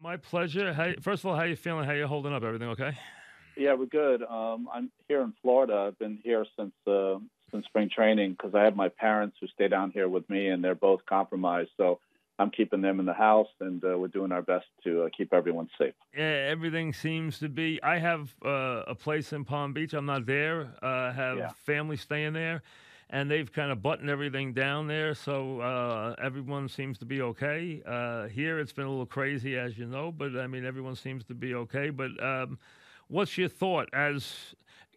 My pleasure. First of all, how you feeling? How you holding up? Everything okay? Yeah, we're good. I'm here in Florida. I've been here since spring training because I have my parents who stay down here with me, and they're both compromised. So I'm keeping them in the house, and we're doing our best to keep everyone safe. Yeah, everything seems to be. I have a place in Palm Beach. I'm not there. Have Yeah. family staying there, and they've kind of buttoned everything down there. So everyone seems to be okay. Here, it's been a little crazy, as you know, but I mean, everyone seems to be okay. But what's your thought?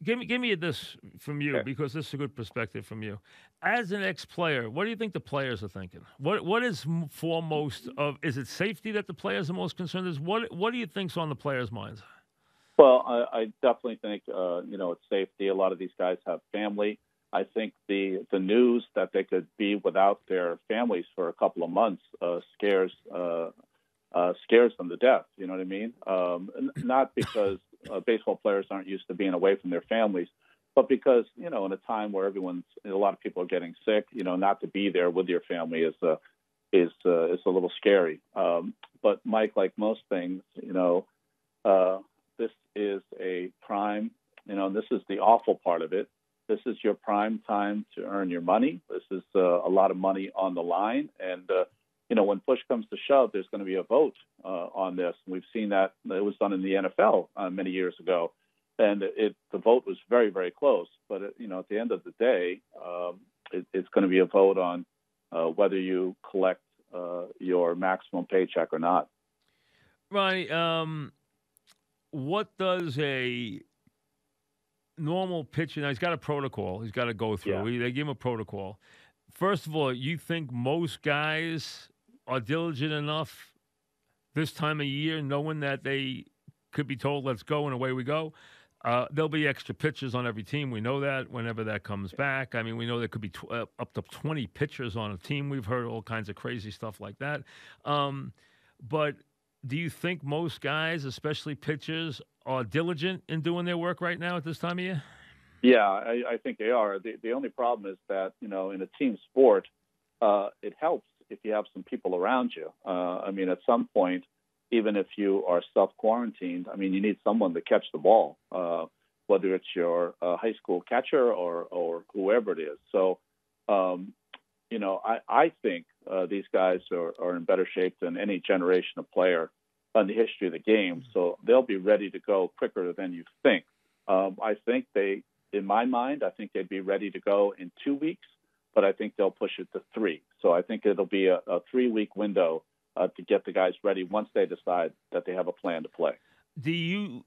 Give me this from you Okay. because this is a good perspective from you. As an ex-player, what do you think the players are thinking? What is foremost of? Is it safety that the players are most concerned? Is what do you think's on the players' minds? Well, I definitely think it's safety. A lot of these guys have family. I think the news that they could be without their families for a couple of months scares them to death. You know what I mean? Not because baseball players aren't used to being away from their families, but because in a time where a lot of people are getting sick, not to be there with your family is a little scary. But Mike, like most things, this is a prime. This is the awful part of it. This is your prime time to earn your money. This is a lot of money on the line, and when push comes to shove, there's going to be a vote on this. And we've seen that it was done in the NFL many years ago, and the vote was very, very close. But at the end of the day, it's going to be a vote on whether you collect your maximum paycheck or not. Ronnie, what does a normal pitcher? Now he's got a protocol. He's got to go through. Yeah. They give him a protocol. First of all, you think most guys are diligent enough this time of year, knowing that they could be told, "Let's go," and away we go. There'll be extra pitchers on every team. We know that whenever that comes back. I mean, we know there could be up to 20 pitchers on a team. We've heard all kinds of crazy stuff like that. But do you think most guys, especially pitchers, are diligent in doing their work right now at this time of year? Yeah, I think they are. The only problem is that in a team sport, it helps if you have some people around you. I mean, at some point, even if you are self quarantined, I mean, you need someone to catch the ball, whether it's your high school catcher or whoever it is. So, I think these guys are in better shape than any generation of player in the history of the game. So they'll be ready to go quicker than you think. I think in my mind, I think they'd be ready to go in 2 weeks, but I think they'll push it to three. So I think it'll be a 3 week window to get the guys ready once they decide that they have a plan to play. Do you,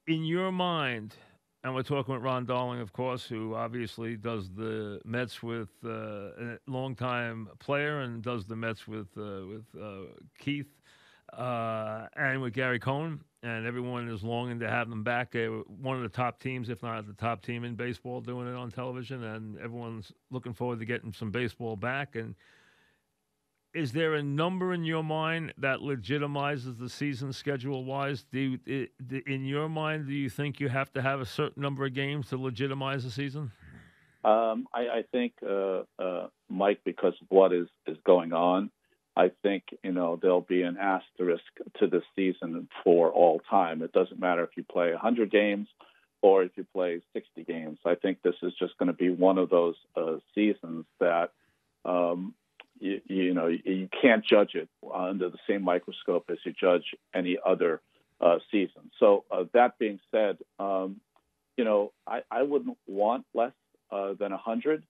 in your mind, and we're talking with Ron Darling, of course, who obviously does the Mets with a longtime player and does the Mets with Keith and with Gary Cohen, and everyone is longing to have them back. They were one of the top teams, if not the top team in baseball, doing it on television, and everyone's looking forward to getting some baseball back. And is there a number in your mind that legitimizes the season schedule wise? In your mind, do you think you have to have a certain number of games to legitimize the season? I think, Mike, because of what is going on, I think there'll be an asterisk to this season for all time. It doesn't matter if you play 100 games or if you play 60 games. I think this is just going to be one of those seasons that you can't judge it under the same microscope as you judge any other season. So that being said, I wouldn't want less than 100,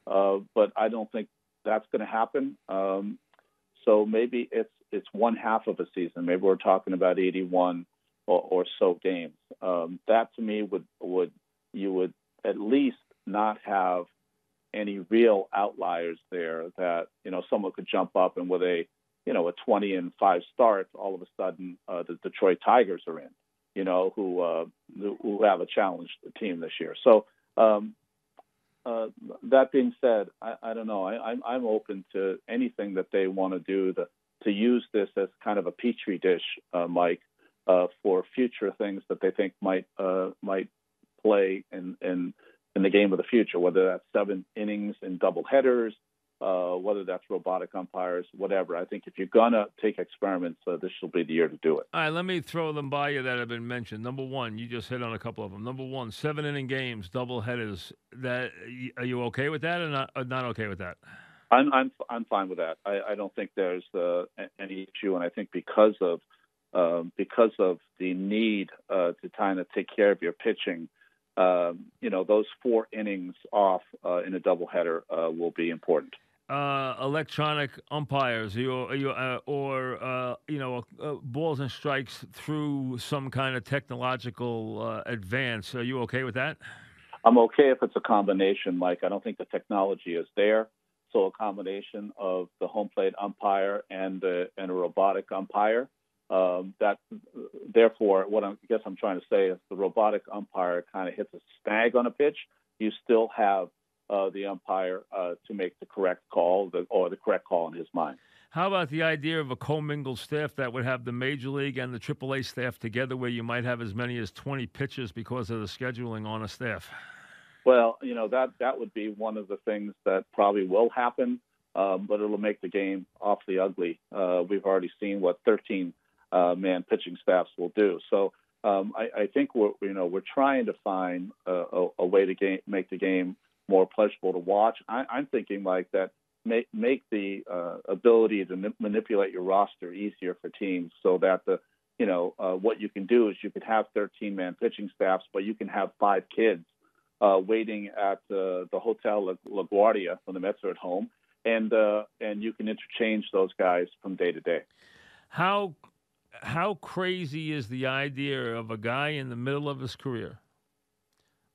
but I don't think that's going to happen. So maybe it's one half of a season. Maybe we're talking about 81 or so games. That to me you would at least not have any real outliers there that someone could jump up and with a 20-5 start, all of a sudden the Detroit Tigers are in, who have a challenged team this year. So that being said, I don't know. I'm open to anything that they want to do to use this as kind of a petri dish, Mike, for future things that they think might play in the game of the future. Whether that's 7 innings in double headers, whether that's robotic umpires, whatever. I think if you're going to take experiments, this will be the year to do it. All right, let me throw them by you that have been mentioned. Number one, you just hit on a couple of them. Number one, 7-inning games, double headers. Are you okay with that, or not okay with that? I'm fine with that. I don't think there's any issue, and I think because of the need to kind of take care of your pitching, those 4 innings off in a doubleheader will be important. Electronic umpires, balls and strikes through some kind of technological advance. Are you okay with that? I'm okay if it's a combination, Mike. I don't think the technology is there. So a combination of the home plate umpire and a robotic umpire. Therefore, what I guess I'm trying to say is the robotic umpire kind of hits a snag on a pitch. You still have the umpire to make the correct call, or the correct call in his mind. How about the idea of a commingled staff that would have the Major League and the AAA staff together, where you might have as many as 20 pitchers because of the scheduling on a staff? Well, that would be one of the things that probably will happen, but it'll make the game awfully ugly. We've already seen what 13-man pitching staffs will do. So I think we're trying to find a way to make the game more pleasurable to watch. I'm thinking like that. Make the ability to manipulate your roster easier for teams, so that what you can do is you could have 13-man pitching staffs, but you can have 5 kids waiting at the Hotel LaGuardia when the Mets are at home, and you can interchange those guys from day to day. How crazy is the idea of a guy in the middle of his career?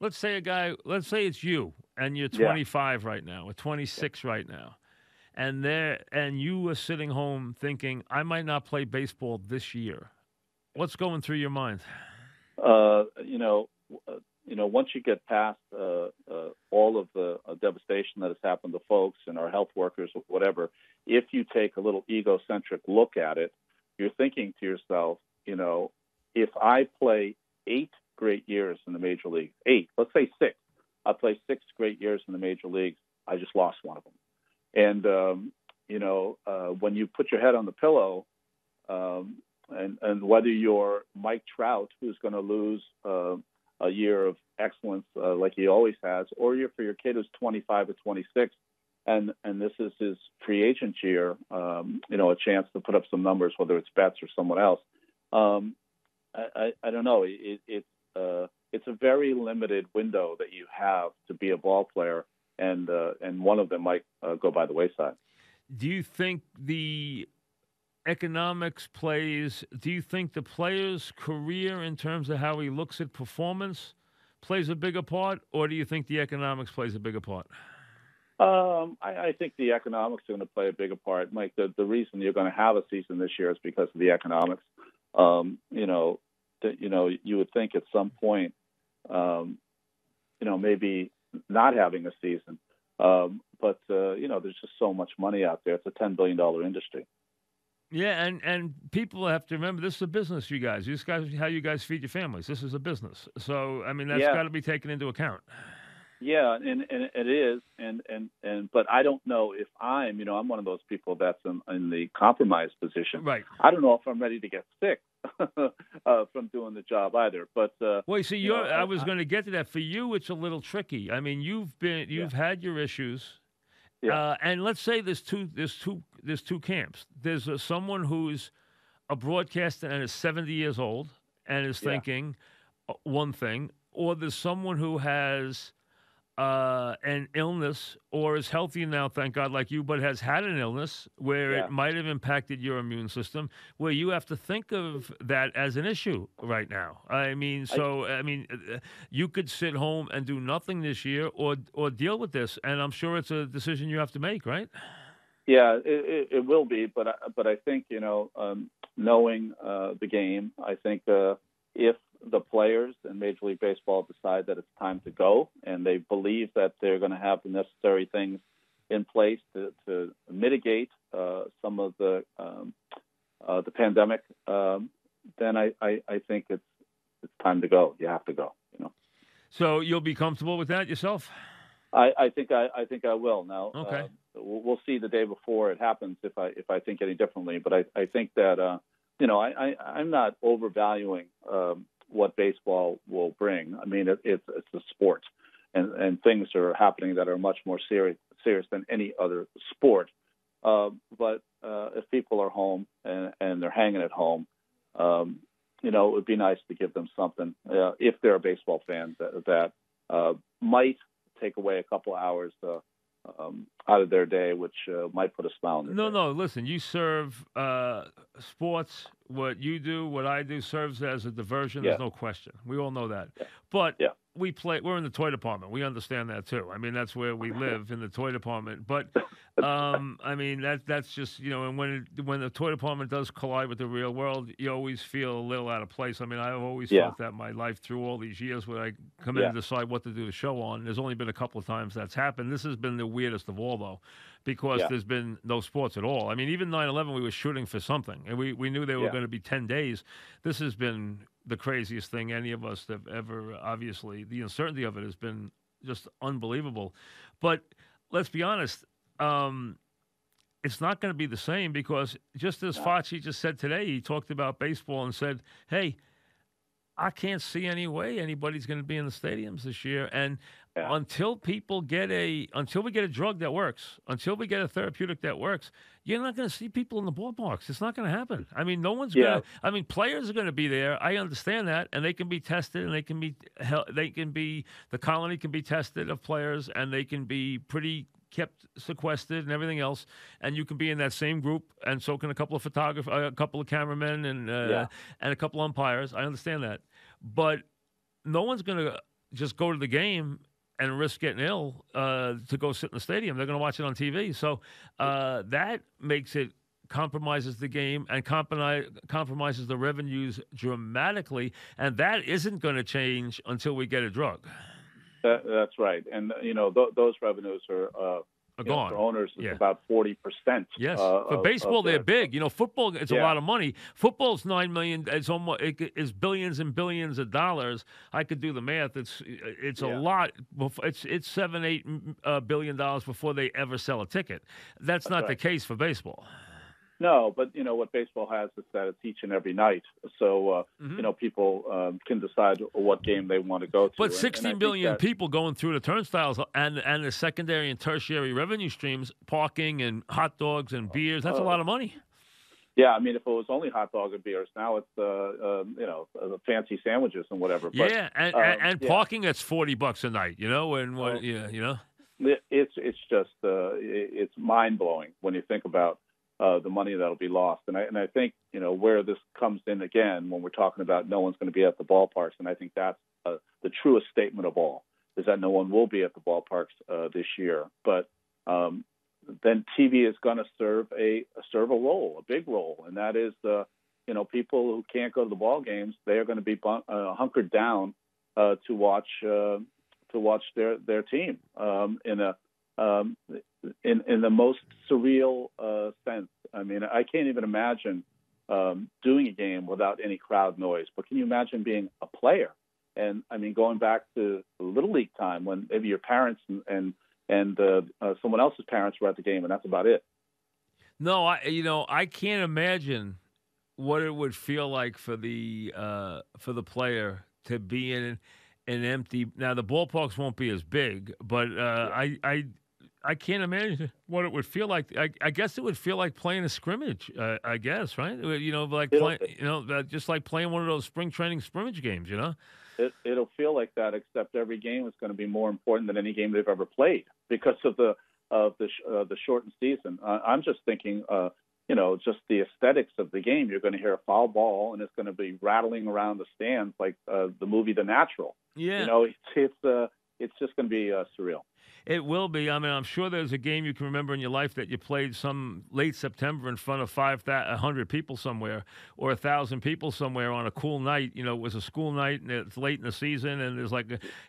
Let's say it's you, and you're 25 right now, or 26 right now, and you are sitting home thinking, I might not play baseball this year. What's going through your mind? Once you get past all of the devastation that has happened to folks and our health workers or whatever, if you take a little egocentric look at it, you're thinking to yourself, if I play 8 great years in the major league, 8, let's say 6, I play 6 great years in the major leagues, I just lost one of them. And, when you put your head on the pillow, and whether you're Mike Trout, who's going to lose a year of excellence like he always has, or for your kid who's 25 or 26, and this is his free agent year, a chance to put up some numbers, whether it's bets or someone else. I don't know. It's a very limited window that you have to be a ball player, and one of them might go by the wayside. Do you think the economics plays? Do you think the player's career, in terms of how he looks at performance, plays a bigger part, or do you think the economics plays a bigger part? I think the economics are going to play a bigger part. Mike, the reason you're going to have a season this year is because of the economics. You would think at some point, maybe not having a season, but there's just so much money out there. It's a $10 billion industry. Yeah, and people have to remember, this is a business, you guys. This is how you guys feed your families. This is a business. So, I mean, that's got to be taken into account. Yeah, and it is, but I don't know if I'm one of those people that's in the compromised position. Right. I don't know if I'm ready to get sick from doing the job either. But well, you see, I was going to get to that. For you, it's a little tricky. I mean, you've had your issues. Yeah. And let's say there's two camps. There's someone who's a broadcaster and is 70 years old and is thinking one thing, or there's someone who has an illness or is healthy now, thank God, like you, but has had an illness where it might have impacted your immune system, where you have to think of that as an issue right now. I mean, you could sit home and do nothing this year or deal with this, and I'm sure it's a decision you have to make, right? Yeah, it will be, but I think, knowing the game, I think if the players in Major League Baseball decide that it's time to go, and they believe that they're going to have the necessary things in place to mitigate some of the pandemic, then I think it's time to go. You have to go. So you'll be comfortable with that yourself? I think I will now. Okay. we'll see the day before it happens if I think any differently. But I think that I'm not overvaluing what baseball will bring. I mean, it's a sport, and things are happening that are much more serious than any other sport. But if people are home and they're hanging at home, it would be nice to give them something. If they're a baseball fan, that might take away a couple hours out of their day, which might put a smile on their face. No. Listen, you serve sports. What you do, what I do, serves as a diversion. There's no question. We all know that. Yeah. But Yeah. we're in the toy department. We understand that too. I mean, that's where we live, in the toy department. But I mean, that's just, and when the toy department does collide with the real world, you always feel a little out of place. I mean, I've always felt that my life through all these years when I come in and decide what to do the show on. There's only been a couple of times that's happened. This has been the weirdest of all, though, because there's been no sports at all. I mean, even 9/11, we were shooting for something, and we knew they were going to be 10 days. This has been the craziest thing any of us have ever, obviously. The uncertainty of it has been just unbelievable. But let's be honest, it's not going to be the same, because just as Fauci just said today, he talked about baseball and said, hey, I can't see any way anybody's going to be in the stadiums this year. And until we get a drug that works, until we get a therapeutic that works, you're not going to see people in the ballparks. It's not going to happen. I mean, no one's going to. I mean, players are going to be there. I understand that, and they can be tested, and the colony can be tested of players, and they can be pretty kept sequestered and everything else, and you can be in that same group, and so can a couple of photographers, a couple of cameramen, and a couple of umpires. I understand that, but no one's going to just go to the game and risk getting ill to go sit in the stadium. They're going to watch it on TV. So that makes it, compromises the game and compromises the revenues dramatically, and that isn't going to change until we get a drug. That's right, and those revenues are gone. For owners, it's about 40%. Yes, for baseball they're big. Football, it's a lot of money. Football's $9 million. It's billions and billions of dollars. I could do the math. It's a lot. It's $7-8 billion before they ever sell a ticket. That's not the case for baseball. No, but what baseball has is that it's each and every night. So people can decide what game they want to go to. But 16 million people going through the turnstiles and the secondary and tertiary revenue streams, parking and hot dogs and beers, that's a lot of money. Yeah, I mean, if it was only hot dog and beers, now it's fancy sandwiches and whatever. But, and parking, that's $40 a night. It's just it's mind blowing when you think about the money that'll be lost. And I think, where this comes in again, when we're talking about no one's going to be at the ballparks, and I think that's the truest statement of all, is that no one will be at the ballparks this year. But then TV is going to serve a role, a big role, and that is, people who can't go to the ball games, they are going to be hunkered down to watch their team in the most surreal sense. I mean, I can't even imagine doing a game without any crowd noise. But can you imagine being a player? And I mean, going back to Little League time when maybe your parents and someone else's parents were at the game, and that's about it. No, I can't imagine what it would feel like for the player to be in an empty. Now the ballparks won't be as big, but I can't imagine what it would feel like. I guess it would feel like playing a scrimmage. I guess, right? Just like playing one of those spring training scrimmage games. It'll feel like that. Except every game is going to be more important than any game they've ever played because of the shortened season. I'm just thinking, just the aesthetics of the game. You're going to hear a foul ball, and it's going to be rattling around the stands like the movie The Natural. Yeah, it's just going to be surreal. It will be. I mean, I'm sure there's a game you can remember in your life that you played some late September in front of 100 people somewhere or 1,000 people somewhere on a cool night. It was a school night and it's late in the season and there's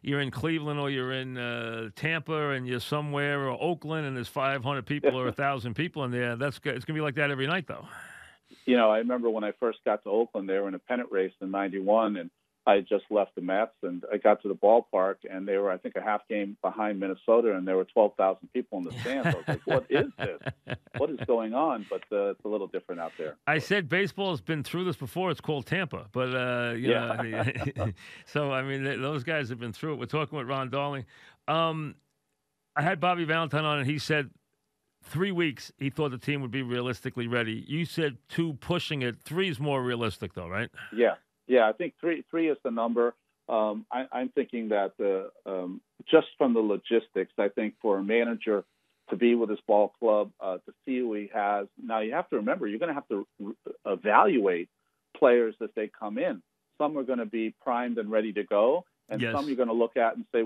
you're in Cleveland or you're in Tampa and you're somewhere or Oakland and there's 500 people or 1,000 people in there. It's going to be like that every night, though. I remember when I first got to Oakland, they were in a pennant race in '91 and I just left the Mets, and I got to the ballpark, and they were, I think, a half game behind Minnesota, and there were 12,000 people in the stands. I was like, "What is this? What is going on?" But it's a little different out there. I said baseball has been through this before. It's called Tampa, but so I mean, those guys have been through it. We're talking with Ron Darling. I had Bobby Valentine on, and he said 3 weeks. He thought the team would be realistically ready. You said 2, pushing it. 3 is more realistic, though, right? Yeah. I think three is the number. I'm thinking that just from the logistics, I think for a manager to be with his ball club, to see who he has. Now, you have to remember, you're going to have to evaluate players as they come in. Some are going to be primed and ready to go, and some you're going to look at and say,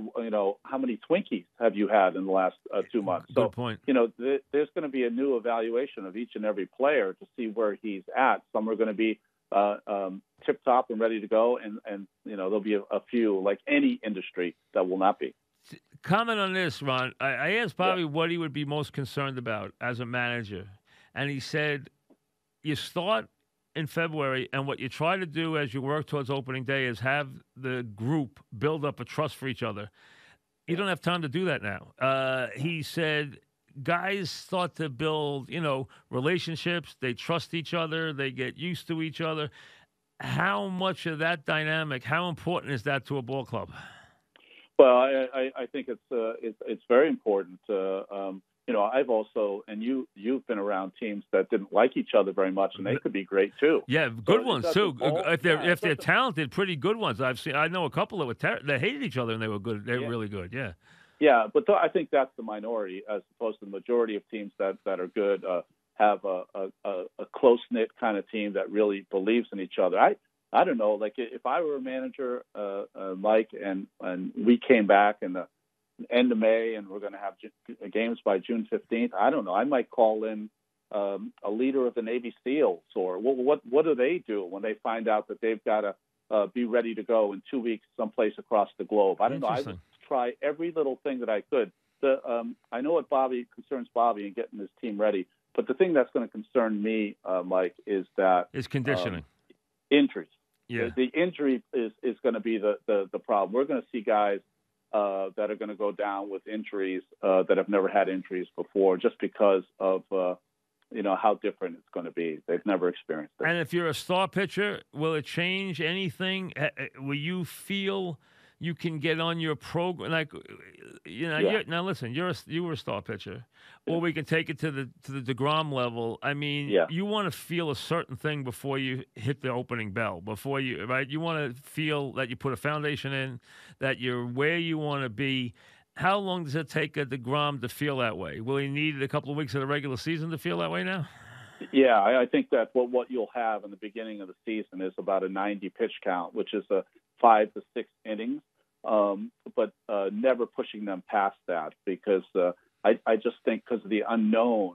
how many Twinkies have you had in the last 2 months? Good point. There's going to be a new evaluation of each and every player to see where he's at. Some are going to be tip top and ready to go, and there'll be a few, like any industry, that will not be. Comment on this, Ron. I asked Bobby what he would be most concerned about as a manager, and he said, you start in February, and what you try to do as you work towards opening day is have the group build up a trust for each other. You don't have time to do that now. He said guys start to build, relationships. They trust each other. They get used to each other. How much of that dynamic, how important is that to a ball club? Well, I think it's very important. I've also, and you've been around teams that didn't like each other very much, and they could be great too. Yeah, good ones too. If they're talented, pretty good ones. I know a couple that were that hated each other and they were good. They were really good. Yeah. Yeah, but I think that's the minority, as opposed to the majority of teams that are good have a close knit kind of team that really believes in each other. I don't know, like if I were a manager, Mike, and we came back in the end of May and we're going to have games by June 15th, I don't know. I might call in a leader of the Navy SEALs, or what do they do when they find out that they've got to be ready to go in 2 weeks someplace across the globe? I don't know. I would try every little thing that I could. I know what concerns Bobby in getting his team ready, but the thing that's going to concern me, Mike, is conditioning, injuries. Yeah, the injury is going to be the problem. We're going to see guys that are going to go down with injuries that have never had injuries before, just because of how different it's going to be. They've never experienced it. And if you're a star pitcher, will it change anything? Will you feel you can get on your program? Like, now listen, you were a star pitcher, or we can take it to the DeGrom level. I mean, you want to feel a certain thing before you hit the opening bell. You want to feel that you put a foundation in, that you're where you want to be. How long does it take a DeGrom to feel that way? Will he need a couple of weeks of the regular season to feel that way now? Yeah, I think that what you'll have in the beginning of the season is about a 90 pitch count, which is a 5 to 6 innings, but never pushing them past that, because I just think because of the unknown.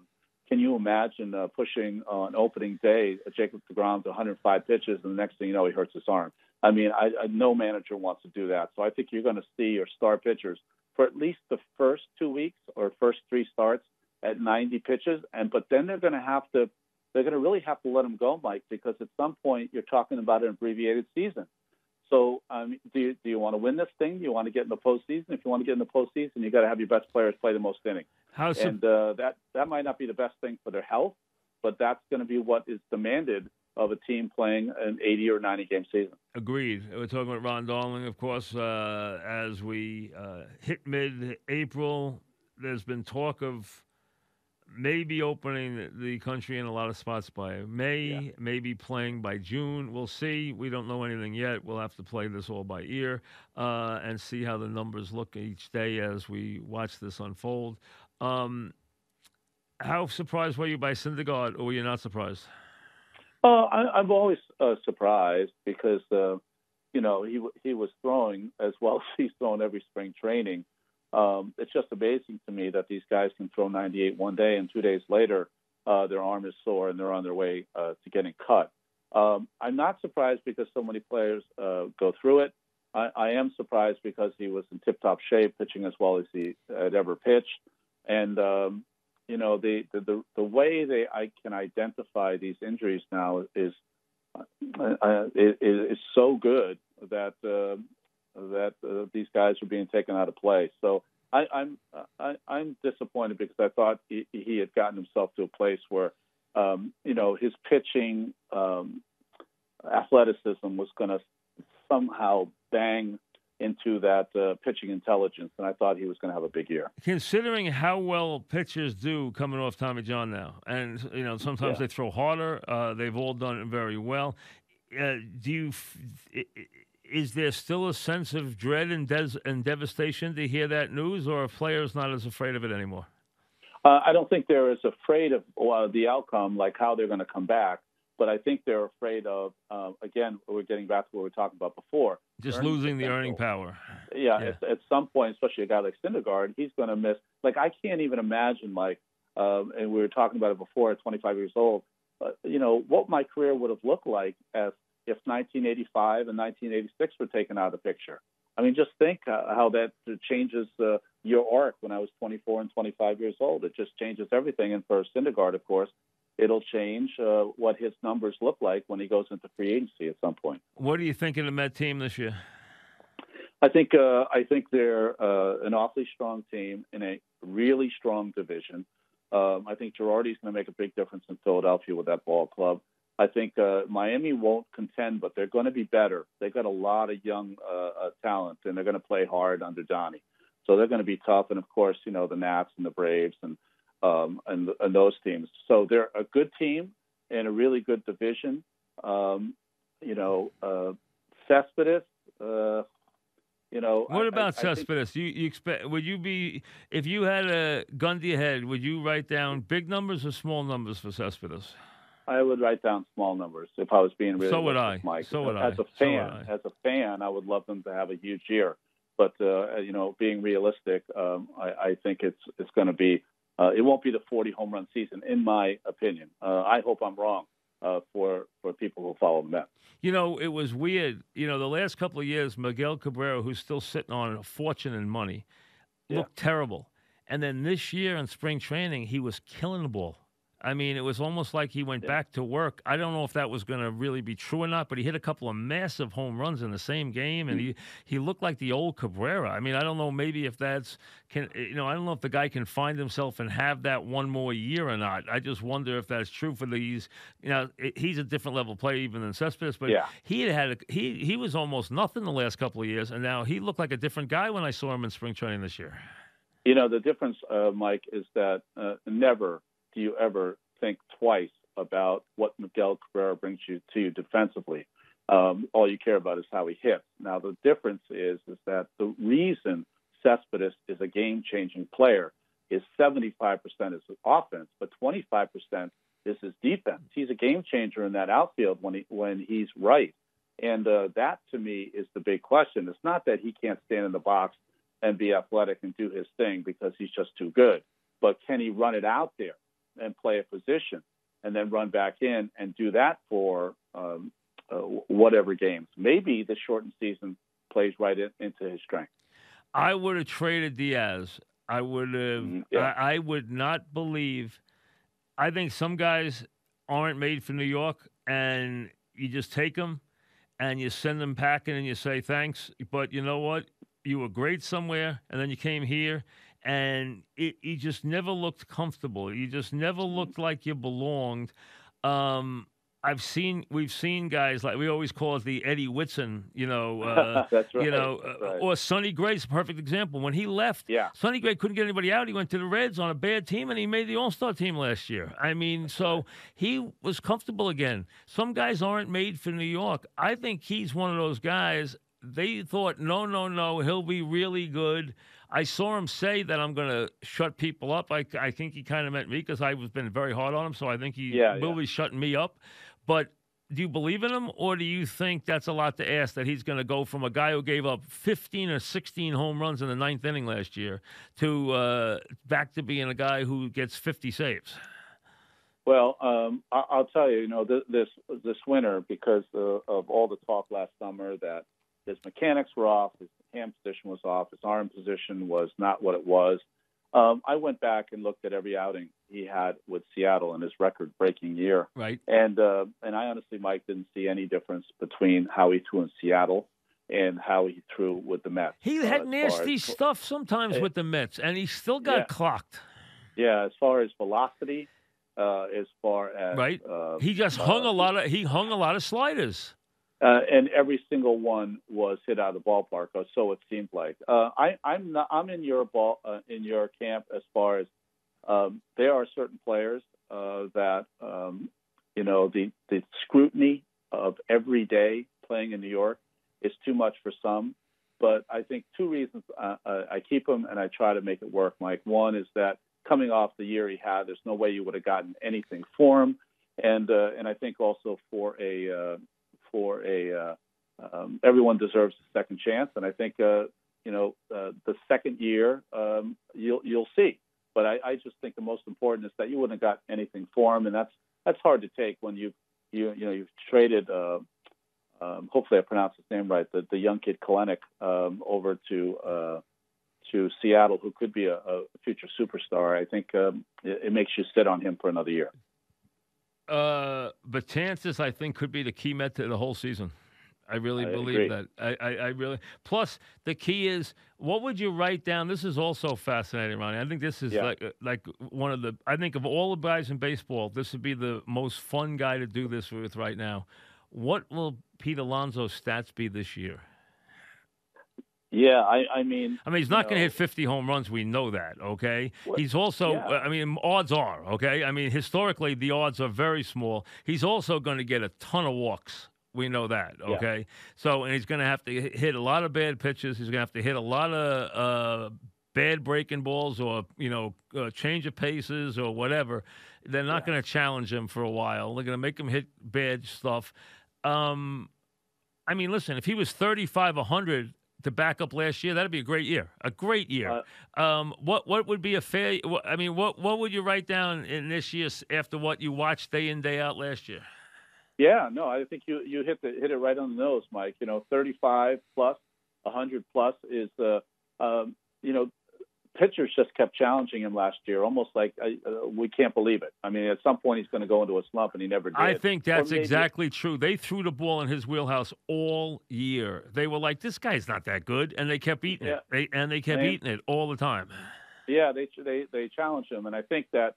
Can you imagine pushing on opening day Jacob DeGrom to 105 pitches, and the next thing you know, he hurts his arm? I mean, no manager wants to do that. So I think you're going to see your star pitchers for at least the first 2 weeks or first 3 starts at 90 pitches, but then they're going to really have to let them go, Mike, because at some point you're talking about an abbreviated season. So do you want to win this thing? Do you want to get in the postseason? If you want to get in the postseason, you got to have your best players play the most innings. That might not be the best thing for their health, but that's going to be what is demanded of a team playing an 80 or 90 game season. Agreed. We're talking about Ron Darling, of course. As we hit mid-April, there's been talk of maybe opening the country in a lot of spots by May, maybe playing by June. We'll see. We don't know anything yet. We'll have to play this all by ear and see how the numbers look each day as we watch this unfold. How surprised were you by Syndergaard, or were you not surprised? I'm always surprised because, he was throwing as well as he's thrown every spring training. It's just amazing to me that these guys can throw 98 one day, and 2 days later their arm is sore and they're on their way to getting cut. I'm not surprised because so many players go through it. I am surprised because he was in tip-top shape, pitching as well as he had ever pitched. And, the way I can identify these injuries now is so good that these guys are being taken out of play. So I'm disappointed because I thought he had gotten himself to a place where his pitching athleticism was going to somehow bang into that pitching intelligence, and I thought he was going to have a big year. Considering how well pitchers do coming off Tommy John now, and sometimes they throw harder. They've all done it very well. Is there still a sense of dread and devastation to hear that news, or are players not as afraid of it anymore? I don't think they're as afraid of the outcome, like how they're going to come back. But I think they're afraid of, again, we're getting back to what we were talking about before. Just losing the earning power. Yeah. At some point, especially a guy like Syndergaard, he's going to miss. Like, I can't even imagine, and we were talking about it before at 25 years old, what my career would have looked like if 1985 and 1986 were taken out of the picture. I mean, just think how that changes your arc when I was 24 and 25 years old. It just changes everything. And for Syndergaard, of course, it'll change what his numbers look like when he goes into free agency at some point. What do you think of the Met team this year? I think they're an awfully strong team in a really strong division. I think Girardi's going to make a big difference in Philadelphia with that ball club. I think Miami won't contend, but they're going to be better. They've got a lot of young talent, and they're going to play hard under Donnie. So they're going to be tough. And, of course, the Nats and the Braves and those teams. So they're a good team in a really good division. Cespedes, What about Cespedes? You expect? Would you be, if you had a gun to your head, would you write down big numbers or small numbers for Cespedes? I would write down small numbers if I was being really. So would I. Mike. So would I. As a fan, I would love them to have a huge year. But being realistic, I think it's going to be. It won't be the 40 home run season, in my opinion. I hope I'm wrong for people who follow the Mets. It was weird. The last couple of years, Miguel Cabrera, who's still sitting on a fortune in money, looked terrible. And then this year in spring training, he was killing the ball. I mean, it was almost like he went back to work. I don't know if that was going to really be true or not, but he hit a couple of massive home runs in the same game, and he looked like the old Cabrera. I mean, I don't know maybe if I don't know if the guy can find himself and have that one more year or not. I just wonder if that's true for these. He's a different level player even than Cespedes, but he was almost nothing the last couple of years, and now he looked like a different guy when I saw him in spring training this year. The difference, Mike, is that never do you ever think twice about what Miguel Cabrera brings to you defensively. All you care about is how he hits. Now, the difference is that the reason Cespedes is a game-changing player is 75% is his offense, but 25% is his defense. He's a game-changer in that outfield when he's right. And that, to me, is the big question. It's not that he can't stand in the box and be athletic and do his thing because he's just too good, but can he run it out there and play a position and then run back in and do that for whatever games. Maybe the shortened season plays right into his strength. I would have traded Diaz. I would have. I would not believe. I think some guys aren't made for New York, and you just take them and you send them packing and you say thanks. But you know what? You were great somewhere, and then you came here. And you just never looked comfortable. You just never looked like you belonged. We've seen guys like we always call it the Eddie Whitson, That's right. That's right. Or Sonny Gray's a perfect example. When he left, Sonny Gray couldn't get anybody out. He went to the Reds on a bad team, and he made the All-Star team last year. I mean, so he was comfortable again. Some guys aren't made for New York. I think he's one of those guys. They thought, no, he'll be really good. I saw him say that I'm going to shut people up. I think he kind of meant me because I've been very hard on him, so I think he will be shutting me up. But do you believe in him, or do you think that's a lot to ask that he's going to go from a guy who gave up 15 or 16 home runs in the ninth inning last year to back to being a guy who gets 50 saves? Well, I'll tell you, this winter, because of all the talk last summer that his mechanics were off, his hand position was off, his arm position was not what it was. I went back and looked at every outing he had with Seattle in his record-breaking year. Right. And I honestly, Mike, didn't see any difference between how he threw in Seattle in how he threw with the Mets. He had nasty stuff sometimes with the Mets, and he still got clocked. Yeah, as far as velocity, as far as right, he just hung a lot of sliders. And every single one was hit out of the ballpark, or so it seemed like. I'm in your camp as far as there are certain players that the scrutiny of every day playing in New York is too much for some. But I think two reasons I keep him and I try to make it work, Mike. One is that coming off the year he had, there's no way you would have gotten anything for him, and I think also for a everyone deserves a second chance, and I think the second year you'll see. But I just think the most important is that you wouldn't have got anything for him, and that's hard to take when you've traded. Hopefully, I pronounced his name right. The young kid Kalenic over to Seattle, who could be a future superstar. I think it makes you sit on him for another year. But chances, I think, could be the key Met to the whole season. I really believe that. I really. Plus, the key is, what would you write down? This is also fascinating, Ronnie. I think this is like one of the. I think of all the guys in baseball, this would be the most fun guy to do this with right now. What will Pete Alonso's stats be this year? Yeah, I mean, he's not going to hit 50 home runs. We know that, okay? He's also, odds are, okay? Historically, the odds are very small. He's also going to get a ton of walks. We know that, okay? Yeah. So, and he's going to have to hit a lot of bad pitches. He's going to have to hit a lot of bad breaking balls or, change of paces or whatever. They're not going to challenge him for a while. They're going to make him hit bad stuff. Listen, if he was 35-100 to back up last year, that'd be a great year. A great year. What would be a fair? What would you write down in this year after what you watched day in, day out last year? Yeah, no, I think you hit it right on the nose, Mike. 35 plus, 100 plus is pitchers just kept challenging him last year, almost like we can't believe it. At some point he's going to go into a slump, and he never did. I think that's exactly true. They threw the ball in his wheelhouse all year. They were like, this guy's not that good, and they kept eating it. They kept eating it all the time. Yeah, they challenged him, and I think that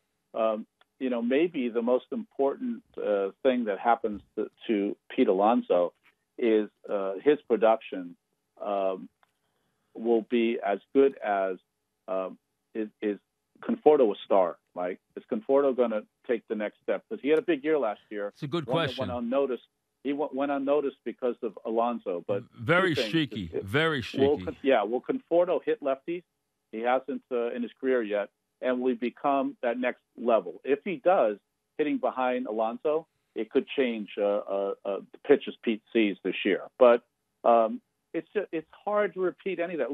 maybe the most important thing that happens to Pete Alonso is his production will be as good as is Conforto a star, Mike? Is Conforto going to take the next step? Because he had a big year last year. It's a good question. He went unnoticed because of Alonso, but very streaky. Very streaky. Will Conforto hit lefties? He hasn't in his career yet, and will he become that next level? If he does, hitting behind Alonso, it could change the pitches Pete sees this year. But it's hard to repeat any of that.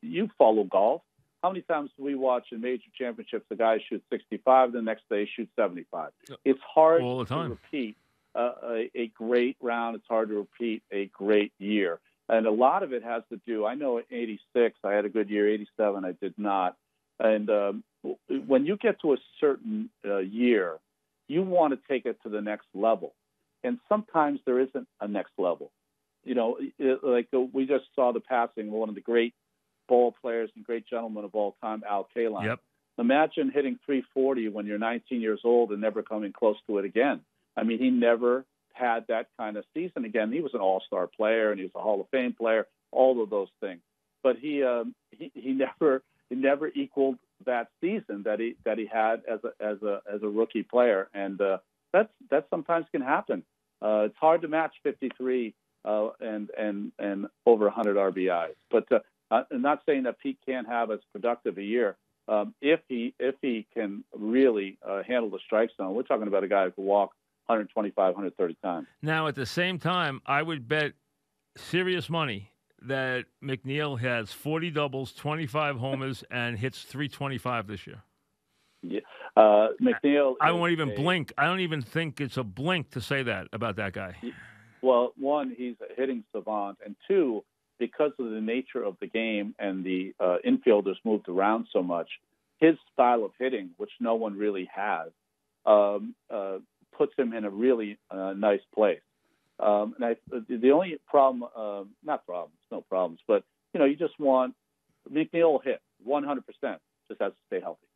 You follow golf. How many times do we watch in major championships the guy shoots 65, the next day shoots 75? It's hard to repeat a great round. It's hard to repeat a great year. And a lot of it has to do, I know in 86 I had a good year, 87 I did not. And when you get to a certain year, you want to take it to the next level. And sometimes there isn't a next level. We just saw the passing of one of the great ball players and great gentlemen of all time, Al Kaline. Yep. Imagine hitting 340 when you're 19 years old and never coming close to it again. He never had that kind of season again. He was an all-star player and he was a Hall of Fame player, all of those things. But he never equaled that season that he had as a rookie player, and that sometimes can happen. It's hard to match 53 and over 100 RBIs, but. I'm not saying that Pete can't have as productive a year if he can really handle the strike zone. We're talking about a guy who can walk 125, 130 times. Now, at the same time, I would bet serious money that McNeil has 40 doubles, 25 homers, and hits 325 this year. Yeah, McNeil. I won't even blink. I don't even think it's a blink to say that about that guy. Well, one, he's a hitting savant, and two, because of the nature of the game and the infielders moved around so much, his style of hitting, which no one really has, puts him in a really nice place. The only problem, not problems, no problems, but you just want McNeil will hit 100%. Just has to stay healthy.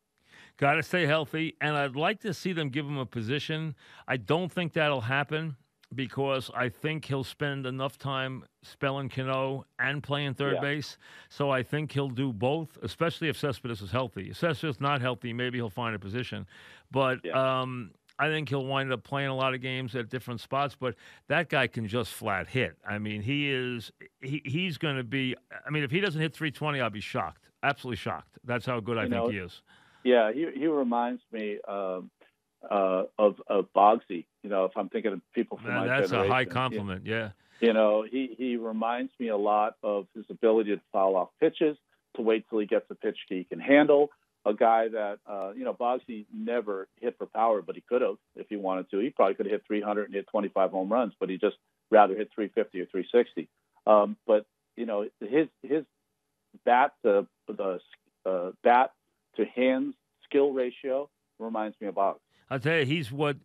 Got to stay healthy, and I'd like to see them give him a position. I don't think that'll happen because I think he'll spend enough time spelling Cano and playing third base. So I think he'll do both, especially if Cespedes is healthy. If Cespedes is not healthy, maybe he'll find a position. But I think he'll wind up playing a lot of games at different spots. But that guy can just flat hit. I mean, he's going to be – I mean, if he doesn't hit 320, I'll be shocked, absolutely shocked. That's how good I think he is. Yeah, he reminds me of Boggsy. If I'm thinking of people from my that's generation. A high compliment. Yeah. He reminds me a lot of his ability to foul off pitches, to wait till he gets a pitch he can handle. A guy that Boggsy never hit for power, but he could have if he wanted to. He probably could have hit 300 and hit 25 home runs, but he just rather hit 350 or 360. But his bat to hands skill ratio reminds me of Boggs. I'll tell you, he's what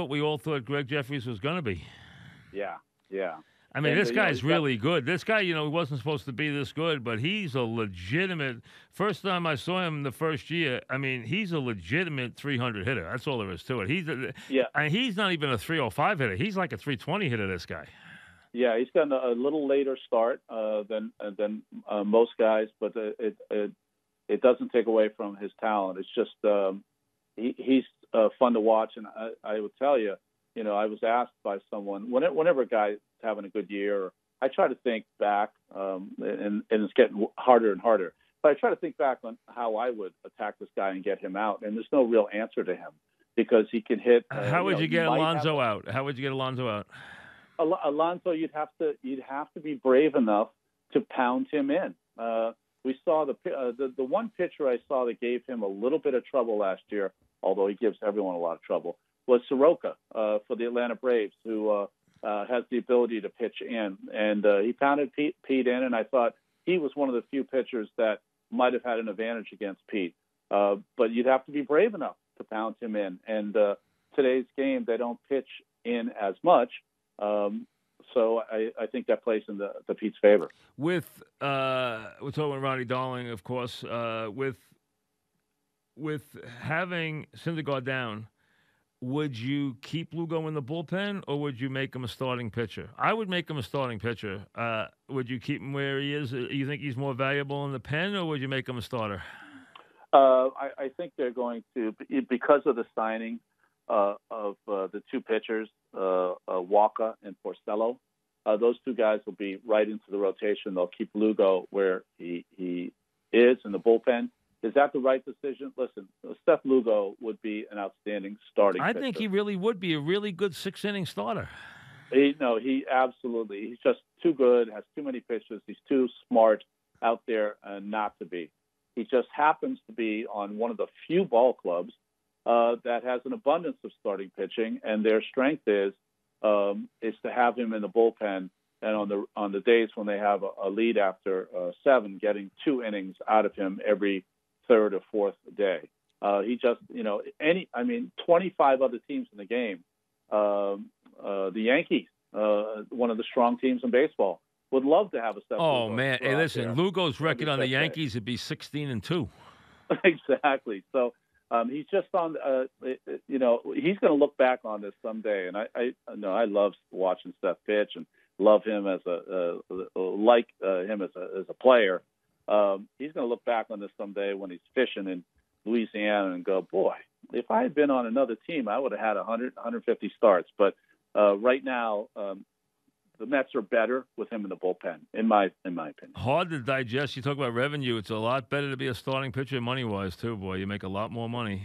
we all thought Greg Jeffries was going to be. Yeah. I mean, this guy's really good. This guy, he wasn't supposed to be this good, but he's a legitimate. First time I saw him the first year, I mean, he's a legitimate 300 hitter. That's all there is to it. He's not even a 305 hitter. He's like a 320 hitter. This guy. Yeah, he's got a little later start than most guys, but it doesn't take away from his talent. It's just he's fun to watch, and I would tell you, I was asked by someone whenever a guy's having a good year, I try to think back, and it's getting harder and harder. But I try to think back on how I would attack this guy and get him out, and there's no real answer to him because he can hit. How would you get Alonso out? How would you get Alonso out? Alonso, you'd have to be brave enough to pound him in. We saw the one pitcher I saw that gave him a little bit of trouble last year, although he gives everyone a lot of trouble, was Soroka for the Atlanta Braves, who has the ability to pitch in. And he pounded Pete in, and I thought he was one of the few pitchers that might have had an advantage against Pete. But you'd have to be brave enough to pound him in. And today's game, they don't pitch in as much. So I think that plays in the Pete's favor. We're talking about Ronnie Darling, of course. With having Syndergaard down, would you keep Lugo in the bullpen, or would you make him a starting pitcher? I would make him a starting pitcher. Would you keep him where he is? You think he's more valuable in the pen, or would you make him a starter? I think they're going to, because of the signing of the two pitchers, Walker and Porcello. Those two guys will be right into the rotation. They'll keep Lugo where he is in the bullpen. Is that the right decision? Listen, Seth Lugo would be an outstanding starting pitcher. I think he really would be a really good six-inning starter. He absolutely. He's just too good, has too many pitches. He's too smart out there not to be. He just happens to be on one of the few ball clubs that has an abundance of starting pitching, and their strength is to have him in the bullpen, and on the days when they have a lead after 7, getting 2 innings out of him every third or fourth day. He just, 25 other teams in the game. The Yankees, one of the strong teams in baseball, would love to have a step. Oh man, hey, listen, Lugo's record on the Yankees would be 16-2. Exactly. So he's just on. He's going to look back on this someday, and I love watching Seth pitch and love him as him as a player. He's going to look back on this someday when he's fishing in Louisiana and go, boy, if I had been on another team, I would have had 100, 150 starts. But right now, the Mets are better with him in the bullpen, in my opinion. Hard to digest. You talk about revenue. It's a lot better to be a starting pitcher money-wise, too, boy. You make a lot more money,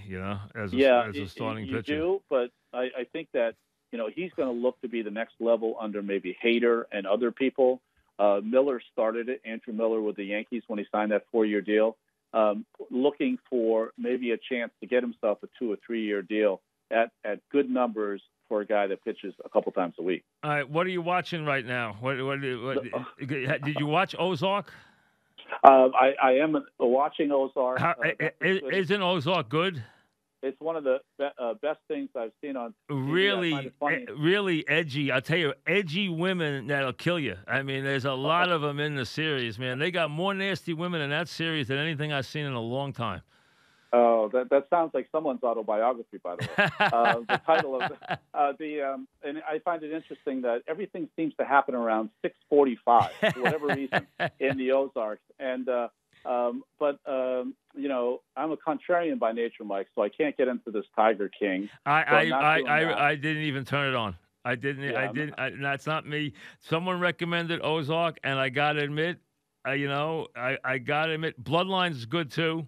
as a starting pitcher. You do, but I think that, he's going to look to be the next level under maybe Hader and other people. Miller started it, Andrew Miller with the Yankees when he signed that 4-year deal, looking for maybe a chance to get himself a 2 or 3-year deal at good numbers for a guy that pitches a couple times a week. All right, what are you watching right now? What did you watch Ozark? I am watching Ozark. Isn't Ozark good? It's one of the best things I've seen on TV. I find Really, it funny. really edgy. I'll tell you, edgy women that'll kill you. I mean, there's a lot of them in the series, man. They got more nasty women in that series than anything I've seen in a long time. Oh, that sounds like someone's autobiography, by the way. The title of and I find it interesting that everything seems to happen around 6:45 for whatever reason in the Ozarks. And you know, I'm a contrarian by nature, Mike, so I can't get into this Tiger King. I didn't even turn it on. I didn't. Yeah, I didn't. That's not me. Someone recommended Ozark, and I got to admit, you know, I got to admit, Bloodlines is good too.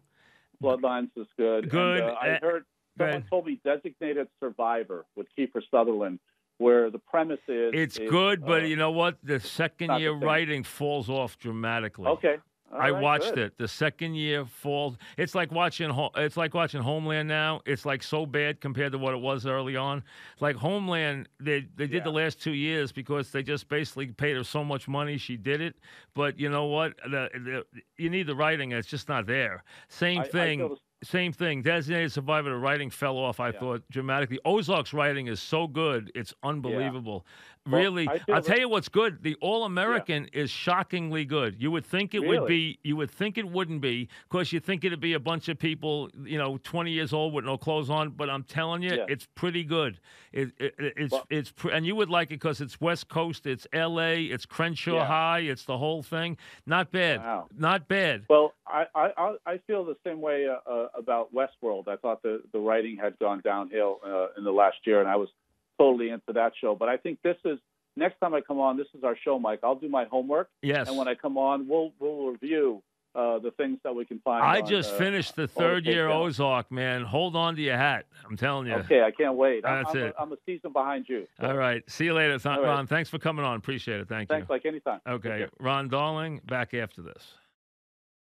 Bloodlines is good. Good. And, I heard someone told me Designated Survivor with Kiefer Sutherland, where the premise is it's good, but you know what? The second year the writing falls off dramatically. Okay. I watched it. The second year falls. It's like watching. It's like watching Homeland now. It's like so bad compared to what it was early on. Like Homeland, they did the last 2 years because they just basically paid her so much money. She did it. But you know what? You need the writing. And it's just not there. Same thing. Same thing. Designated Survivor, the writing fell off, I thought, dramatically. Ozark's writing is so good. It's unbelievable. Well, really, I'll tell you what's good. The All-American is shockingly good. You would think it would be. You would think it wouldn't be because you think it'd be a bunch of people, you know, 20 years old with no clothes on. But I'm telling you, it's pretty good. And you would like it because it's West Coast, it's L.A., it's Crenshaw High, it's the whole thing. Not bad. Wow. Not bad. Well, I feel the same way about Westworld. I thought the writing had gone downhill in the last year, and I was totally into that show. But I think this is next time I come on. This is our show, Mike. I'll do my homework. Yes. And when I come on, we'll review the things that we can find. I just finished the third year Ozark, man. Hold on to your hat. I'm telling you. Okay, I can't wait. That's it. I'm a season behind you. So. All right. See you later, Ron. Thanks for coming on. Appreciate it. Thank you. Thanks, like anytime. Okay. Ron Darling, back after this.